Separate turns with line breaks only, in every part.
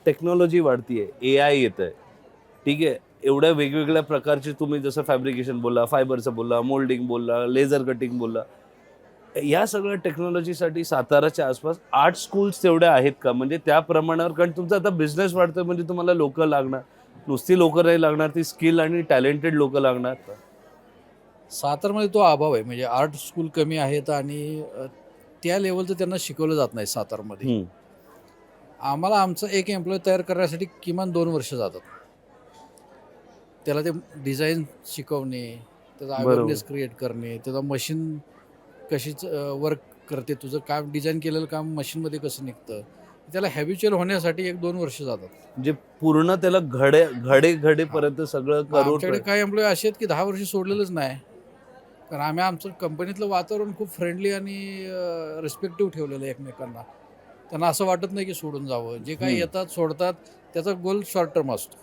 Technology वाढतीये, AI येतंय, ठीक आहे. एवढ्या वेगवेगळ्या प्रकारचे तुम्ही जसं फॅब्रिकेशन बोलला, फायबरचं बोलला, मोल्डिंग बोलला, लेझर कटिंग बोलला. या सगळ्या टेक्नॉलॉजीसाठी साताराच्या आसपास आर्ट स्कूल्स तेवढ्या आहेत का? म्हणजे त्या प्रमाणावर, कारण तुमचा आता बिझनेस वाढतोय म्हणजे तुम्हाला लोकं लागणार. नुसती लोकं नाही लागणार, ती स्किल आणि टॅलेंटेड लोकं लागणार.
सातारमध्ये तो अभाव आहे. म्हणजे आर्ट स्कूल कमी आहेत आणि त्या लेवलचं त्यांना शिकवलं जात नाही सातारमध्ये.
हम्म.
आम्हाला आमचा एक एम्प्लॉय तयार करण्यासाठी किमान 2 वर्ष जातात. त्याला ते डिझाईन शिकवणे, त्याचा
बरोबर.
अवेअरनेस क्रिएट करणे, त्याचा मशीन कशी वर्क करते, तुझं काम डिझाईन केलेलं काम मशीनमध्ये कसं निघतं, त्याला हॅबिच्युअल होण्यासाठी 1-2 वर्ष जातात.
म्हणजे पूर्ण त्याला घडेपर्यंत सगळं करून.
आमच्याकडे काही एम्प्लॉय असे आहेत की 10 वर्ष सोडलेलंच नाही. कारण आम्ही आमचं कंपनीतलं वातावरण खूप फ्रेंडली आणि रिस्पेक्टिव्ह ठेवलेलं आहे एकमेकांना. त्यांना असं वाटत नाही की सोडून जावं. जे काही येतात सोडतात, त्याचा गोल शॉर्ट टर्म असतो.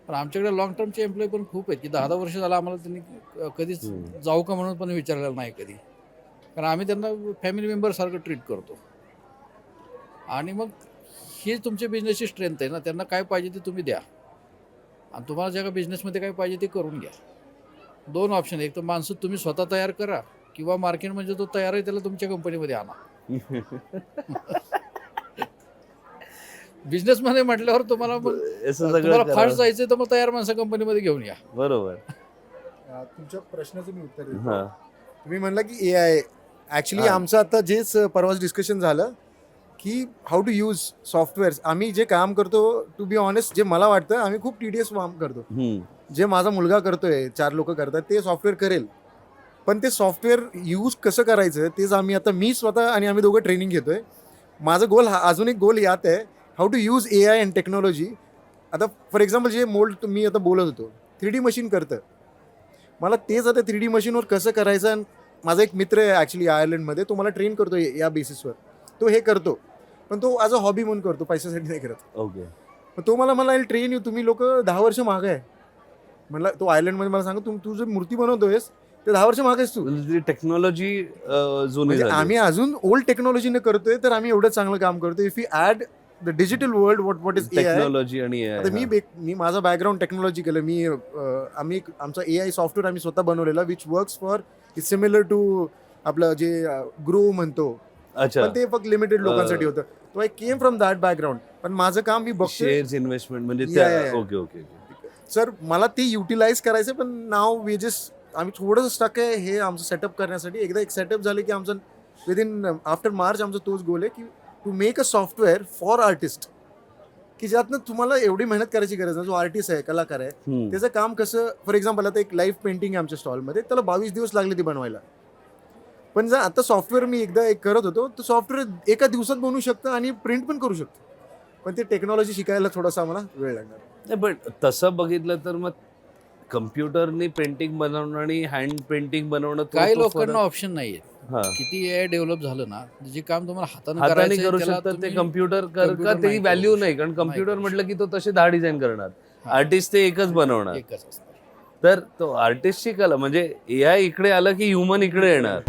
पण आमच्याकडे लॉंग टर्मचे एम्प्लॉय पण खूप आहेत की 10-10 वर्ष झालं आम्हाला त्यांनी कधीच जाऊ का म्हणून पण विचारलेलं नाही कधी. कारण आम्ही त्यांना फॅमिली मेंबरसारखं ट्रीट करतो. आणि मग ही तुमच्या बिझनेसची स्ट्रेंथ आहे ना. त्यांना काय पाहिजे ते तुम्ही द्या आणि तुम्हाला ज्या बिझनेसमध्ये काय पाहिजे ते करून घ्या. 2 ऑप्शन, एक तर माणसं तुम्ही स्वतः तयार करा किंवा मार्केट म्हणजे जो तयार आहे त्याला तुमच्या कंपनीमध्ये आणा. बिझनेसमध्ये म्हटल्यावर तुम्हाला फास्ट जायचं तर मग तयार माणसं कंपनीमध्ये घेऊन या.
बरोबर.
तुमच्या प्रश्नाचं मी उत्तर देतो. तुम्ही म्हणला की AI ॲक्च्युली आमचं आता जेच परवाच डिस्कशन झालं की हाऊ टू यूज सॉफ्टवेअर्स. आम्ही जे काम करतो, टू बी ऑनेस्ट, जे मला वाटतं आम्ही खूप TDS काम करतो. जे माझा मुलगा करतोय, 4 लोक करतात, ते सॉफ्टवेअर करेल. पण ते सॉफ्टवेअर यूज कसं करायचं तेच मी स्वतः आणि आम्ही दोघं ट्रेनिंग घेतोय. माझं गोल अजून एक गोल यात आहे, how to use AI and technology. आता फॉर एक्झाम्पल जे मोल्ड मी आता बोलत होतो, 3D मशीन करतं. मला तेच आता 3D मशीनवर कसं करायचं. माझा एक मित्र आहे ॲक्च्युली आयर्लंडमध्ये, तो मला ट्रेन करतो या बेसिसवर. तो हे करतो, पण तो ॲज अ हॉबी म्हणून करतो, पैशासाठी नाही करत.
ओके.
तो मला ट्रेन यू, तुम्ही लोक 10 वर्ष मागं आहे. म्हणलं तो आयर्लंडमध्ये मला सांगा, तू जर मूर्ती बनवतोयस ते 10 वर्ष मागेस तू.
टेक्नॉलॉजी जुनी
म्हणजे
झाली.
आम्ही अजून ओल्ड टेक्नॉलॉजीने करतोय, तर आम्ही एवढं चांगलं काम करतोय. If you add the digital world, what is
technology आणि AI.
आता मी माझा बॅकग्राऊंड टेक्नॉलॉजिकल आहे. आम्ही आमचा AI सॉफ्टवेअर आम्ही स्वतः बनवलेला, which works for is similar to आपलं जे ग्रो म्हणतो.
अच्छा.
पण ते फक्त लिमिटेड लोकांसाठी होतं. तो I came from that background. पण माझं काम मी बघतो
शेअर्स इन्व्हेस्टमेंट म्हणजे ओके ओके.
सर, मला ते युटिलाइज करायचं. पण नाव वेजेस आम्ही थोडंसं स्टक आहे हे आमचं सेटअप करण्यासाठी. एकदा एक सेटअप झाले की आमचं विदिन आफ्टर मार्च आमचा तोच गोल आहे की to make a software for artist, की ज्यातनं तुम्हाला एवढी मेहनत करायची गरज नाही. जो आर्टिस्ट आहे, कलाकार आहे, त्याचं काम कसं. फॉर एक्झाम्पल आता एक लाईव्ह पेंटिंग आहे आमच्या स्टॉलमध्ये, त्याला 22 दिवस लागले ती बनवायला. पण जर आता सॉफ्टवेअर मी एकदा करत होतो, तर सॉफ्टवेअर एका दिवसात बनवू शकतं आणि प्रिंट पण करू शकतं. पण ते टेक्नॉलॉजी शिकायला थोडासा आम्हाला वेळ लागणार.
नाही, पण तसं बघितलं तर मग कम्प्युटरनी पेंटिंग बनवणं आणि हँड पेंटिंग बनवणं
काही लोकांना ऑप्शन नाहीये. किती AI डेव्हलप झालं ना, जे काम तुम्हाला
हाताने करू शकतात ते कम्प्युटर का ते व्हॅल्यू नाही. कारण कम्प्युटर म्हटलं की तो तसे 10 डिझाईन करणार, आर्टिस्ट ते एकच बनवणार.
एकच असणार.
तर तो आर्टिस्टची कला म्हणजे AI इकडे आलं की ह्युमन इकडे येणार.